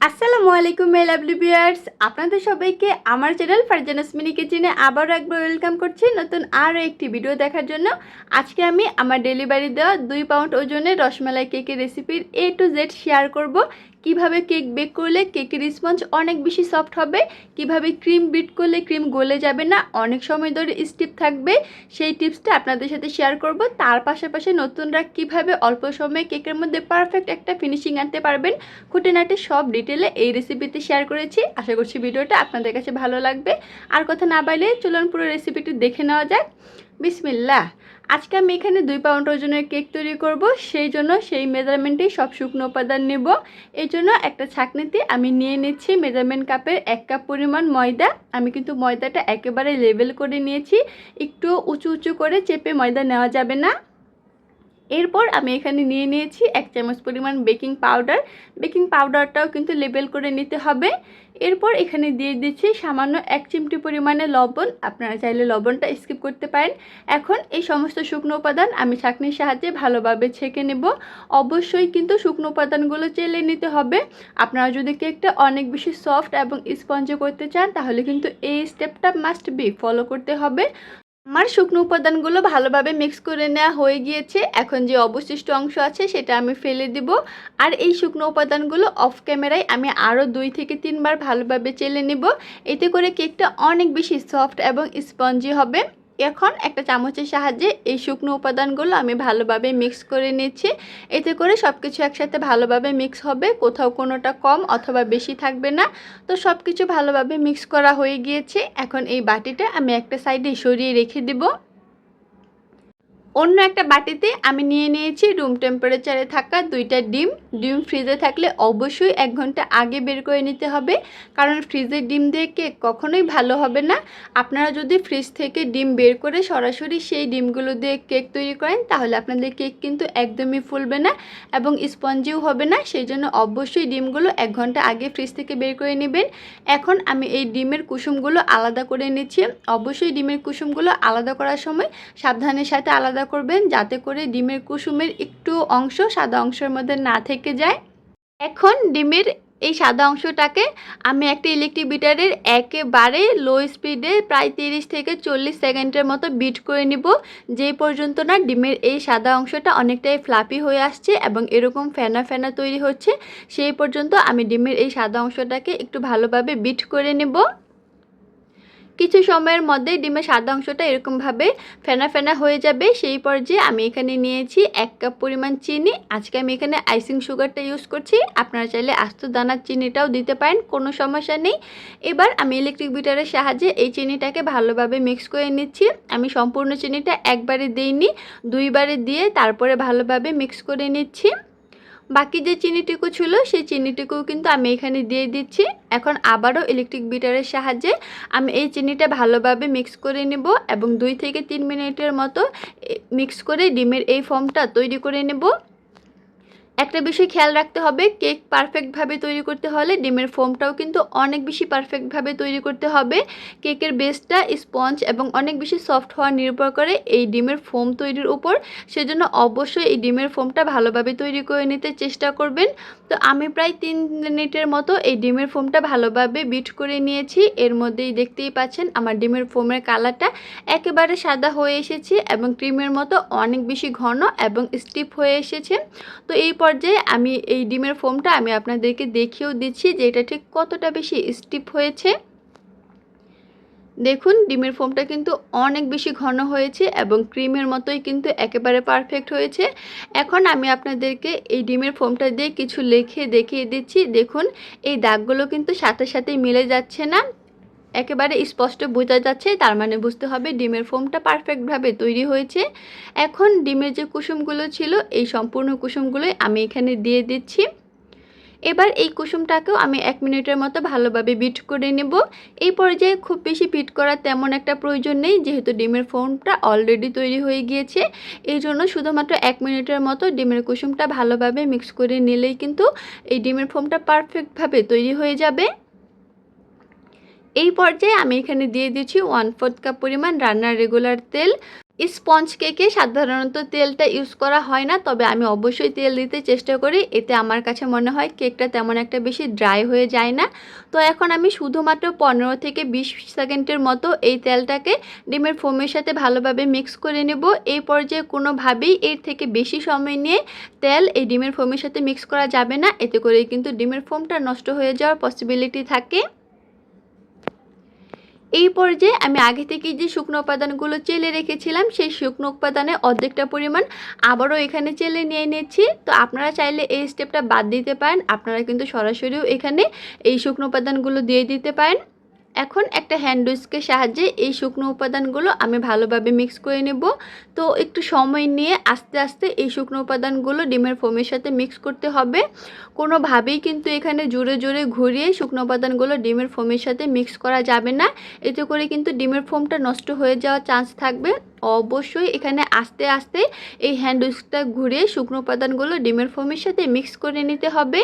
আসসালামু আলাইকুম my lovely viewers, আপনাদের সবাইকে আমার চ্যানেল ফারজানাস মিনি কিচেনে আবারও একবার ওয়েলকাম করছি নতুন আরও একটি ভিডিও দেখার জন্য। আজকে আমি আমার ডেলিভারি দেওয়া 2 পাউন্ড ওজনের রসমালাই কেকের রেসিপির A to Z শেয়ার করব। কিভাবে কেক বেক করলে কেকের স্পঞ্জ অনেক বেশি সফট হবে, কিভাবে ক্রিম বিট করলে ক্রিম গলে যাবে না, অনেক সময় ধরে স্টিপ থাকবে, সেই টিপসটা আপনাদের সাথে শেয়ার করব। তার পাশাপাশি নতুনরা কিভাবে অল্প সময়ে কেকের মধ্যে পারফেক্ট একটা ফিনিশিং আনতে পারবেন, খুঁটিনাটি সব ডিটেলে এই রেসিপিতে শেয়ার করেছি। আশা করছি ভিডিওটা আপনাদের কাছে ভালো লাগবে। আর কথা না বাইলে চলুন পুরো রেসিপিটি দেখে নেওয়া যাক। বিসমিল্লাহ। আজকে আমি এখানে 2 পাউন্ড ওজনের কেক তৈরি করব, সেই জন্য সেই মেজারমেন্টেই সব শুকনো উপাদান নেব। এই জন্য একটা ছাঁকনিতে আমি নিয়ে নিচ্ছি মেজারমেন্ট কাপের 1 কাপ পরিমাণ ময়দা। আমি কিন্তু ময়দাটা একেবারে লেভেল করে নিয়েছি, একটু উঁচু উঁচু করে চেপে ময়দা নেওয়া যাবে না। এরপর আমি এখানে নিয়ে নিয়েছি 1 চামচ পরিমাণ বেকিং পাউডার। বেকিং পাউডারটাও কিন্তু লেবেল করে নিতে হবে। এরপর এখানে দিয়ে দিচ্ছি সামান্য 1 চিমটি পরিমাণে লবণ, আপনারা চাইলে লবণটা স্কিপ করতে পারেন। এখন এই সমস্ত শুকনো উপাদান আমি ছাঁকনির সাহায্যে ভালোভাবে ছেঁকে নেব। অবশ্যই কিন্তু শুকনো উপাদানগুলো চেলে নিতে হবে। আপনারা যদি কেকটা অনেক বেশি সফট এবং স্পঞ্জি করতে চান তাহলে কিন্তু এই স্টেপটা মাস্ট বি ফলো করতে হবে। আমার শুকনো উপাদানগুলো ভালোভাবে মিক্স করে নেওয়া হয়ে গিয়েছে। এখন যে অবশিষ্ট অংশ আছে সেটা আমি ফেলে দিব। আর এই শুকনো উপাদানগুলো অফ ক্যামেরায় আমি আরও 2 থেকে 3 বার ভালোভাবে চেলে নেব। এতে করে কেকটা অনেক বেশি সফট এবং স্পঞ্জি হবে। এখন একটা চামচের সাহায্যে এই শুকনো উপাদানগুলো আমি ভালোভাবে মিক্স করে নিচ্ছি। এতে করে সব কিছু একসাথে ভালোভাবে মিক্স হবে, কোথাও কোনোটা কম অথবা বেশি থাকবে না। তো সব কিছু ভালোভাবে মিক্স করা হয়ে গিয়েছে। এখন এই বাটিটা আমি একটা সাইডে সরিয়ে রেখে দেব। অন্য একটা বাটিতে আমি নিয়ে নিয়েছি রুম টেম্পারেচারে থাকা 2টা ডিম। ডিম ফ্রিজে থাকলে অবশ্যই 1 ঘন্টা আগে বের করে নিতে হবে, কারণ ফ্রিজের ডিম দিয়ে কেক কখনোই ভালো হবে না। আপনারা যদি ফ্রিজ থেকে ডিম বের করে সরাসরি সেই ডিমগুলো দিয়ে কেক তৈরি করেন তাহলে আপনাদের কেক কিন্তু একদমই ফুলবে না এবং স্পঞ্জিও হবে না। সেই জন্য অবশ্যই ডিমগুলো 1 ঘন্টা আগে ফ্রিজ থেকে বের করে নেবেন। এখন আমি এই ডিমের কুসুমগুলো আলাদা করে নিচ্ছি। অবশ্যই ডিমের কুসুমগুলো আলাদা করার সময় সাবধানের সাথে আলাদা করবেন, যাতে করে ডিমের কুসুমের একটু অংশ সাদা অংশের মধ্যে না থেকে যায়। এখন ডিমের এই সাদা অংশটাকে আমি একটা ইলেকট্রিক বিটারের একেবারে লো স্পিডে প্রায় 30 থেকে 40 সেকেন্ডের মতো বিট করে নিব, যেই পর্যন্ত না ডিমের এই সাদা অংশটা অনেকটাই ফ্লাফি হয়ে আসছে এবং এরকম ফেনা ফেনা তৈরি হচ্ছে, সেই পর্যন্ত আমি ডিমের এই সাদা অংশটাকে একটু ভালোভাবে বিট করে নেব। কিছু সময়ের মধ্যে ডিমের সাদা অংশটা এরকমভাবে ফেনা ফেনা হয়ে যাবে। সেই পর্যায়ে আমি এখানে নিয়েছি 1 কাপ পরিমাণ চিনি। আজকে আমি এখানে আইসিং সুগারটা ইউজ করছি, আপনারা চাইলে আস্ত দানার চিনিটাও দিতে পারেন, কোনো সমস্যা নেই। এবার আমি ইলেকট্রিক বিটারের সাহায্যে এই চিনিটাকে ভালোভাবে মিক্স করে নিচ্ছি। আমি সম্পূর্ণ চিনিটা একবারে দিইনি, 2 বারে দিয়ে তারপরে ভালোভাবে মিক্স করে নিচ্ছি। বাকি যে চিনিটুকু ছিল সেই চিনিটুকুও কিন্তু আমি এখানে দিয়ে দিচ্ছি। এখন আবারও ইলেকট্রিক বিটারের সাহায্যে আমি এই চিনিটা ভালোভাবে মিক্স করে নেব এবং 2 থেকে 3 মিনিটের মতো মিক্স করে ডিমের এই ফর্মটা তৈরি করে নেব। একটা বিষয় খেয়াল রাখতে হবে, কেক পারফেক্টভাবে তৈরি করতে হলে ডিমের ফোমটাও কিন্তু অনেক বেশি পারফেক্টভাবে তৈরি করতে হবে। কেকের বেসটা স্পঞ্জ এবং অনেক বেশি সফট হওয়া নির্ভর করে এই ডিমের ফোম তৈরির উপর। সেজন্য অবশ্যই এই ডিমের ফোমটা ভালোভাবে তৈরি করে নিতে চেষ্টা করবেন। তো আমি প্রায় 3 মিনিটের মতো এই ডিমের ফোমটা ভালোভাবে বিট করে নিয়েছি। এর মধ্যেই দেখতেই পাচ্ছেন আমার ডিমের ফোমের কালারটা একেবারে সাদা হয়ে এসেছে এবং ক্রিমের মতো অনেক বেশি ঘন এবং স্টিফ হয়ে এসেছে। তো এই পর্যায়ে আমি এই ডিমের ফোমটা আমি আপনাদেরকে দেখিয়েও দিচ্ছি যে এটা ঠিক কতটা বেশি স্টিফ হয়েছে। দেখুন ডিমের ফোমটা কিন্তু অনেক বেশি ঘন হয়েছে এবং ক্রিমের মতোই কিন্তু একেবারে পারফেক্ট হয়েছে। এখন আমি আপনাদেরকে এই ডিমের ফোমটা দিয়ে কিছু লিখে দেখিয়ে দিচ্ছি। দেখুন এই দাগগুলো কিন্তু সাথে সাথেই মিলে যাচ্ছে না, একেবারে স্পষ্ট বোঝা যাচ্ছে, তার মানে বুঝতে হবে ডিমের ফোমটা পারফেক্টভাবে তৈরি হয়েছে। এখন ডিমের যে কুসুমগুলো ছিল এই সম্পূর্ণ কুসুমগুলোই আমি এখানে দিয়ে দিচ্ছি। এবার এই কুসুমটাকেও আমি 1 মিনিটের মতো ভালোভাবে বিট করে নেব। এই পর্যায়ে খুব বেশি বিট করার তেমন একটা প্রয়োজন নেই, যেহেতু ডিমের ফোমটা অলরেডি তৈরি হয়ে গিয়েছে। এই জন্য শুধুমাত্র 1 মিনিটের মতো ডিমের কুসুমটা ভালোভাবে মিক্স করে নিলেই কিন্তু এই ডিমের ফোমটা পারফেক্টভাবে তৈরি হয়ে যাবে। এই পর্যায়ে আমি এখানে দিয়ে দিচ্ছি 1/4 কাপ পরিমাণ রান্নার রেগুলার তেল। স্পঞ্জ কেকে সাধারণত তেলটা ইউজ করা হয় না, তবে আমি অবশ্যই তেল দিতে চেষ্টা করি। এতে আমার কাছে মনে হয় কেকটা তেমন একটা বেশি ড্রাই হয়ে যায় না। তো এখন আমি শুধুমাত্র 15 থেকে 20 সেকেন্ডের মতো এই তেলটাকে ডিমের ফোমের সাথে ভালোভাবে মিক্স করে নেব। এই পর্যায়ে কোনোভাবেই এর থেকে বেশি সময় নিয়ে তেল এই ডিমের ফোমের সাথে মিক্স করা যাবে না, এতে করে কিন্তু ডিমের ফোমটা নষ্ট হয়ে যাওয়ার পসিবিলিটি থাকে। এই পর্যায়ে আমি আগে থেকেই যে শুকনো উপাদানগুলো চেলে রেখেছিলাম সেই শুকনো উপাদানের অর্ধেকটা পরিমাণ আবারও এখানে চেলে নিয়ে নিচ্ছি। তো আপনারা চাইলে এই স্টেপটা বাদ দিতে পারেন, আপনারা কিন্তু সরাসরিও এখানে এই শুকনো উপাদানগুলো দিয়ে দিতে পারেন। এখন একটা হ্যান্ড উইস্কের সাহায্যে এই শুকনো উপাদানগুলো আমি ভালোভাবে মিক্স করে নেব। তো একটু সময় নিয়ে আস্তে আস্তে এই শুকনো উপাদানগুলো ডিমের ফোমের সাথে মিক্স করতে হবে। কোনোভাবেই কিন্তু এখানে জোরে জোরে ঘুরিয়ে শুকনো উপাদানগুলো ডিমের ফোমের সাথে মিক্স করা যাবে না, এতে করে কিন্তু ডিমের ফোমটা নষ্ট হয়ে যাওয়ার চান্স থাকবে। অবশ্যই এখানে আস্তে আস্তে এই হ্যান্ড উইস্কটা ঘুরিয়ে শুকনো উপাদানগুলো ডিমের ফোমের সাথে মিক্স করে নিতে হবে।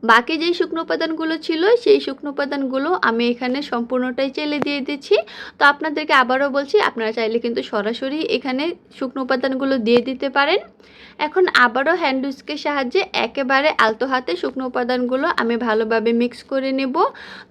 বাকি যেই শুকনো উপাদানগুলো ছিল সেই শুকনো উপাদানগুলো আমি এখানে সম্পূর্ণটাই চেলে দিয়ে দিচ্ছি। তো আপনাদেরকে আবারও বলছি, আপনারা চাইলে কিন্তু সরাসরি এখানে শুকনো উপাদানগুলো দিয়ে দিতে পারেন। এখন আবারও হ্যান্ড উইস্কের সাহায্যে একেবারে আলতো হাতে শুকনো উপাদানগুলো আমি ভালোভাবে মিক্স করে নেব।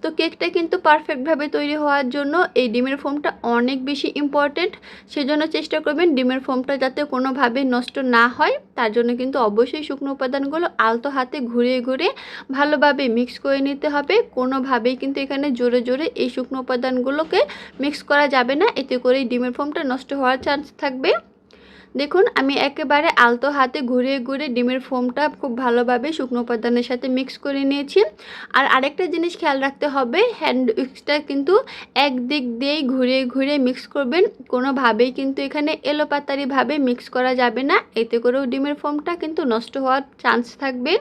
তো কেকটা কিন্তু পারফেক্টভাবে তৈরি হওয়ার জন্য এই ডিমের ফোমটা অনেক বেশি ইম্পর্টেন্ট। সেজন্য চেষ্টা করবেন ডিমের ফোমটা যাতে কোনোভাবে নষ্ট না হয়, তার জন্য কিন্তু অবশ্যই শুকনো উপাদানগুলো আলতো হাতে ঘুরিয়ে ঘুরিয়ে ভালোভাবে মিক্স করে নিতে হবে। কোনোভাবেই কিন্তু এখানে জোরে জোরে এই শুকনো উপাদানগুলোকে মিক্স করা যাবে না, এতে করেই ডিমের ফোমটা নষ্ট হওয়ার চান্স থাকবে। দেখুন আমি একেবারে আলতো হাতে ঘুরিয়ে ঘুরিয়ে ডিমের ফোমটা খুব ভালোভাবে শুকনো উপাদানের সাথে মিক্স করে নিয়েছি। আর আরেকটা জিনিস খেয়াল রাখতে হবে, হ্যান্ড উইক্সটা কিন্তু একদিক দিয়েই ঘুরিয়ে ঘুরিয়ে মিক্স করবেন, কোনোভাবেই কিন্তু এখানে এলোপাতাড়িভাবে মিক্স করা যাবে না, এতে করেও ডিমের ফোমটা কিন্তু নষ্ট হওয়ার চান্স থাকবে।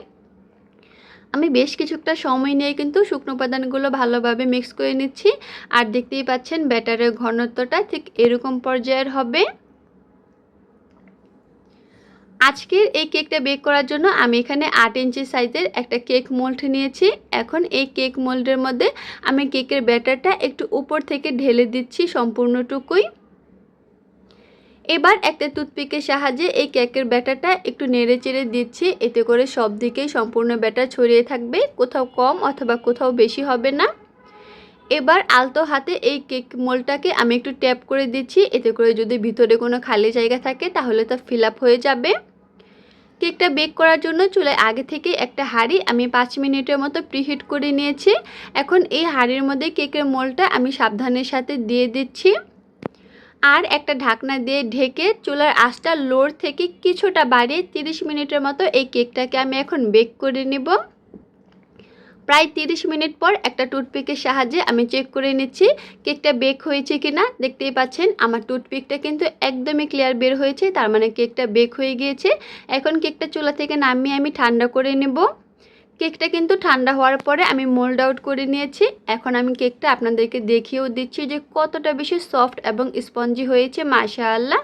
আমি বেশ কিছুটা সময় নিয়ে কিন্তু শুকনো উপাদানগুলো ভালোভাবে মিক্স করে নিচ্ছি। আর দেখতেই পাচ্ছেন ব্যাটারের ঘনত্বটা ঠিক এরকম পর্যায়ের হবে। আজকের এই কেকটা বেক করার জন্য আমি এখানে 8 ইঞ্চি সাইজের একটা কেক মোল্ড নিয়েছি। এখন এই কেক মোল্ডের মধ্যে আমি কেকের ব্যাটারটা একটু উপর থেকে ঢেলে দিচ্ছি সম্পূর্ণটুকুই। এবার একটা টুথপিকের সাহায্যে এই কেকের ব্যাটারটা একটু নেড়ে চেড়ে দিচ্ছি, এতে করে সব দিকেই সম্পূর্ণ ব্যাটার ছড়িয়ে থাকবে, কোথাও কম অথবা কোথাও বেশি হবে না। এবার আলতো হাতে এই কেক মোল্ডটাকে আমি একটু ট্যাপ করে দিচ্ছি, এতে করে যদি ভিতরে কোনো খালি জায়গা থাকে তাহলে তা ফিল আপ হয়ে যাবে। কেকটা বেক করার জন্য চুলায় আগে থেকে একটা হাঁড়ি আমি 5 মিনিটের মতো প্রিহিট করে নিয়েছি। এখন এই হাঁড়ির মধ্যে কেকের মোল্ডটা আমি সাবধানের সাথে দিয়ে দিচ্ছি আর একটা ঢাকনা দিয়ে ঢেকে চুলার আঁচটা লোর থেকে কিছুটা বাড়িয়ে 30 মিনিটের মতো এই কেকটাকে আমি এখন বেক করে নেব। প্রায় 30 মিনিট পর একটা টুথপিকের সাহায্যে আমি চেক করে নিচ্ছি কেকটা বেক হয়েছে কিনা। দেখতেই পাচ্ছেন আমার টুথপিকটা কিন্তু একদমই ক্লিয়ার বের হয়েছে, তার মানে কেকটা বেক হয়ে গিয়েছে। এখন কেকটা চুলা থেকে নামিয়ে আমি ঠান্ডা করে নেব। কেকটা কিন্তু ঠান্ডা হওয়ার পরে আমি মোল্ড আউট করে নিয়েছি। এখন আমি কেকটা আপনাদেরকে দেখিয়েও দিচ্ছি যে কতটা বেশি সফট এবং স্পঞ্জি হয়েছে, মাশাআল্লাহ।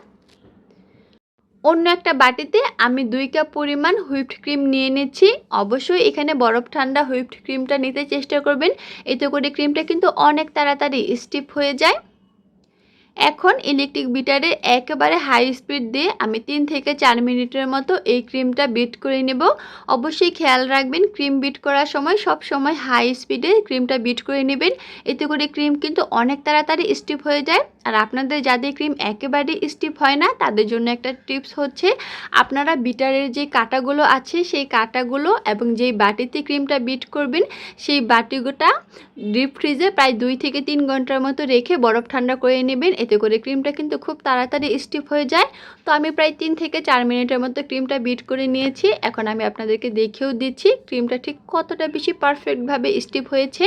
অন্য একটা বাটিতে আমি 2 কাপ পরিমাণ হুইপড ক্রিম নিয়ে নিচ্ছি। অবশ্যই এখানে বরফ ঠান্ডা হুইপড ক্রিমটা নিতে চেষ্টা করবেন, এতে করে ক্রিমটা কিন্তু অনেক তাড়াতাড়ি স্টিফ হয়ে যায়। এখন ইলেকট্রিক বিটারের একেবারে হাই স্পিড দিয়ে আমি 3 থেকে 4 মিনিটের মতো এই ক্রিমটা বিট করে নেব। অবশ্যই খেয়াল রাখবেন ক্রিম বিট করার সময় সব সময় হাই স্পিডে ক্রিমটা বিট করে নেবেন, এতে করে ক্রিম কিন্তু অনেক তাড়াতাড়ি স্টিফ হয়ে যায়। আর আপনাদের যাদের ক্রিম একেবারেই স্টিফ হয় না তাদের জন্য একটা টিপস হচ্ছে, আপনারা বিটারের যে কাঁটাগুলো আছে সেই কাঁটাগুলো এবং যেই বাটিতে ক্রিমটা বিট করবেন সেই বাটিটা ডিপ ফ্রিজে প্রায় 2 থেকে 3 ঘন্টার মতো রেখে বরফ ঠান্ডা করে নেবেন, এতে করে ক্রিমটা কিন্তু খুব তাড়াতাড়ি স্টিফ হয়ে যায়। তো আমি প্রায় 3 থেকে 4 মিনিটের মতো ক্রিমটা বিট করে নিয়েছি। এখন আমি আপনাদেরকে দেখিয়েও দিচ্ছি ক্রিমটা ঠিক কতটা বেশি পারফেক্টভাবে স্টিফ হয়েছে।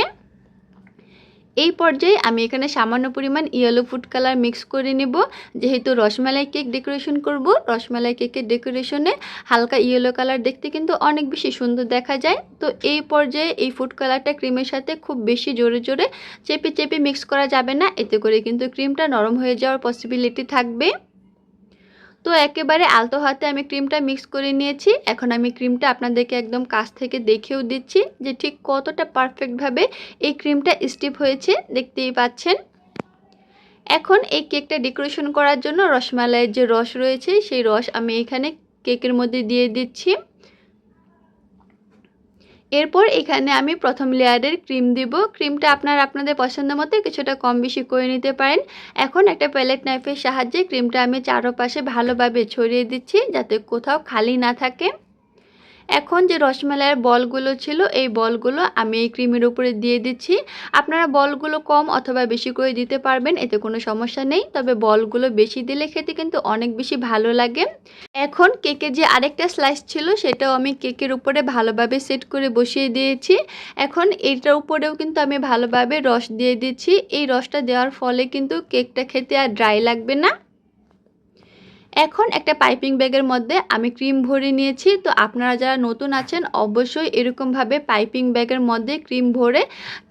এই পর্যায়ে আমি এখানে সামান্য পরিমাণ ইয়েলো ফুড কালার মিক্স করে নেব। যেহেতু রসমালাই কেক ডেকোরেশন করব, রসমালাই কেকের ডেকোরেশনে হালকা ইয়েলো কালার দেখতে কিন্তু অনেক বেশি সুন্দর দেখা যায়। তো এই পর্যায়ে এই ফুড কালারটা ক্রিমের সাথে খুব বেশি জোরে জোরে চেপে চেপে মিক্স করা যাবে না, এতে করে কিন্তু ক্রিমটা নরম হয়ে যাওয়ার পসিবিলিটি থাকবে। তো একেবারে আলতো হাতে আমি ক্রিমটা মিক্স করে নিয়েছি। এখন আমি ক্রিমটা আপনাদেরকে একদম কাছ থেকে দেখিয়েও দিচ্ছি যে ঠিক কতটা পারফেক্টভাবে এই ক্রিমটা স্টিফ হয়েছে, দেখতেই পাচ্ছেন। এখন এই কেকটা ডেকোরেশন করার জন্য রসমালাইয়ের যে রস রয়েছে সেই রস আমি এখানে কেকের মধ্যে দিয়ে দিচ্ছি। এরপর এখানে আমি প্রথম লেয়ারের ক্রিম দিব। ক্রিমটা আপনাদের পছন্দ মতো কিছুটা কম বেশি করে নিতে পারেন। এখন একটা প্যালেট নাইফের সাহায্যে ক্রিমটা আমি চারপাশে ভালোভাবে ছড়িয়ে দিচ্ছি যাতে কোথাও খালি না থাকে। এখন যে রসমালাইয়ের বলগুলো ছিল এই বলগুলো আমি এই ক্রিমের উপরে দিয়ে দিচ্ছি। আপনারা বলগুলো কম অথবা বেশি করে দিতে পারবেন, এতে কোনো সমস্যা নেই। তবে বলগুলো বেশি দিলে খেতে কিন্তু অনেক বেশি ভালো লাগে। এখন কেকের যে আরেকটা স্লাইস ছিল সেটাও আমি কেকের উপরে ভালোভাবে সেট করে বসিয়ে দিয়েছি। এখন এইটার উপরেও কিন্তু আমি ভালোভাবে রস দিয়ে দিচ্ছি। এই রসটা দেওয়ার ফলে কিন্তু কেকটা খেতে আর ড্রাই লাগবে না। এখন একটা পাইপিং ব্যাগের মধ্যে আমি ক্রিম ভরে নিয়েছি। তো আপনারা যারা নতুন আছেন অবশ্যই এরকমভাবে পাইপিং ব্যাগের মধ্যে ক্রিম ভরে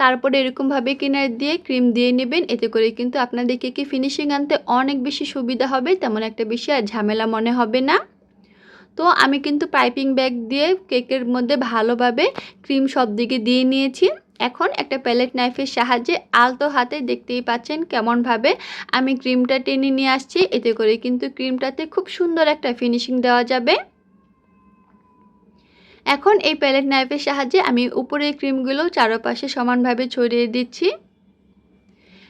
তারপরে এরকমভাবে কিনার দিয়ে ক্রিম দিয়ে নেবেন। এতে করে কিন্তু আপনাদের কেকে ফিনিশিং আনতে অনেক বেশি সুবিধা হবে, তেমন একটা বেশি আর ঝামেলা মনে হবে না। তো আমি কিন্তু পাইপিং ব্যাগ দিয়ে কেকের মধ্যে ভালোভাবে ক্রিম সব দিকে দিয়ে নিয়েছি। এখন একটা প্যালেট নাইফের সাহায্যে আলতো হাতে দেখতেই পাচ্ছেন কেমনভাবে আমি ক্রিমটা টেনে নিয়ে আসছি। এতে করে কিন্তু ক্রিমটাতে খুব সুন্দর একটা ফিনিশিং দেওয়া যাবে। এখন এই প্যালেট নাইফের সাহায্যে আমি উপরের ক্রিমগুলো চারপাশে সমানভাবে ছড়িয়ে দিচ্ছি।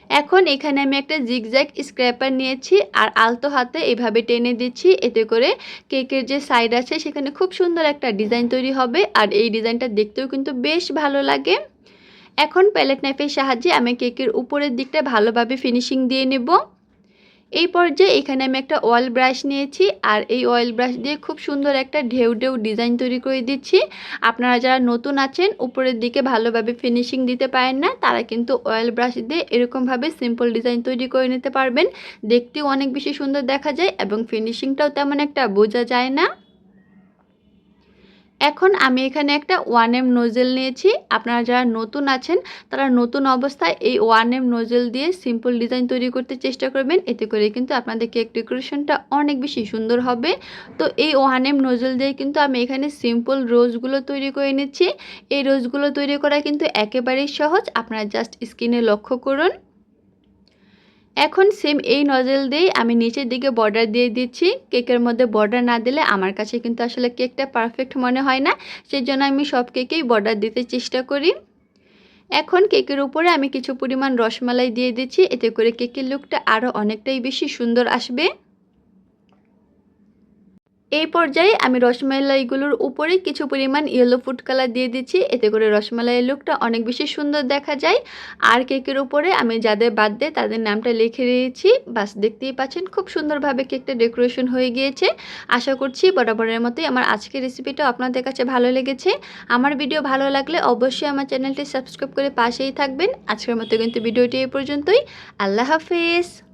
এখন এখানে আমি একটা জিগজ্যাগ স্ক্র্যাপার নিয়েছি আর আলতো হাতে এভাবে টেনে দিচ্ছি। এতে করে কেকের যে সাইড আছে সেখানে খুব সুন্দর একটা ডিজাইন তৈরি হবে আর এই ডিজাইনটা দেখতেও কিন্তু বেশ ভালো লাগে। এখন প্যালেট নাইফের সাহায্যে আমি কেকের উপরের দিকটা ভালোভাবে ফিনিশিং দিয়ে নেব। এই পর্যায়ে এখানে আমি একটা অয়েল ব্রাশ নিয়েছি আর এই অয়েল ব্রাশ দিয়ে খুব সুন্দর একটা ঢেউ ঢেউ ডিজাইন তৈরি করে দিচ্ছি। আপনারা যারা নতুন আছেন উপরের দিকে ভালোভাবে ফিনিশিং দিতে পারেন না, তারা কিন্তু অয়েল ব্রাশ দিয়ে এরকমভাবে সিম্পল ডিজাইন তৈরি করে নিতে পারবেন। দেখতেও অনেক বেশি সুন্দর দেখা যায় এবং ফিনিশিংটাও তেমন একটা বোঝা যায় না। এখন আমি এখানে একটা 1M নোজেল নিয়েছি। আপনারা যারা নতুন আছেন তারা নতুন অবস্থায় এই 1M নোজেল দিয়ে সিম্পল ডিজাইন তৈরি করতে চেষ্টা করবেন। এতে করে কিন্তু আপনাদের কেক ডেকোরেশনটা অনেক বেশি সুন্দর হবে। তো এই 1M নোজেল দিয়ে কিন্তু আমি এখানে সিম্পল রোজগুলো তৈরি করে নিচ্ছি। এই রোজগুলো তৈরি করা কিন্তু একেবারেই সহজ, আপনারা জাস্ট স্ক্রিনে লক্ষ্য করুন। এখন সেম এই নজল দিয়েই আমি নিচের দিকে বর্ডার দিয়ে দিচ্ছি। কেকের মধ্যে বর্ডার না দিলে আমার কাছে কিন্তু আসলে কেকটা পারফেক্ট মনে হয় না, সেই জন্য আমি সব কেকেই বর্ডার দিতে চেষ্টা করি। এখন কেকের উপরে আমি কিছু পরিমাণ রসমালাই দিয়ে দিচ্ছি। এতে করে কেকের লুকটা আরও অনেকটাই বেশি সুন্দর আসবে। এই পর্যায়ে আমি রসমালাইগুলোর উপরে কিছু পরিমাণ ইয়েলো ফুড কালার দিয়ে দিচ্ছি। এতে করে রসমালাইয়ের লুকটা অনেক বেশি সুন্দর দেখা যায়। আর কেকের উপরে আমি যাদের বার্থডে তাদের নামটা লিখে দিয়েছি। বাস দেখতেই পাচ্ছেন খুব সুন্দরভাবে কেকটা ডেকোরেশন হয়ে গিয়েছে। আশা করছি বরাবরের মতোই আমার আজকের রেসিপিটা আপনাদের কাছে ভালো লেগেছে। আমার ভিডিও ভালো লাগলে অবশ্যই আমার চ্যানেলটি সাবস্ক্রাইব করে পাশেই থাকবেন। আজকের মতো কিন্তু ভিডিওটি এই পর্যন্তই। আল্লাহ হাফেজ।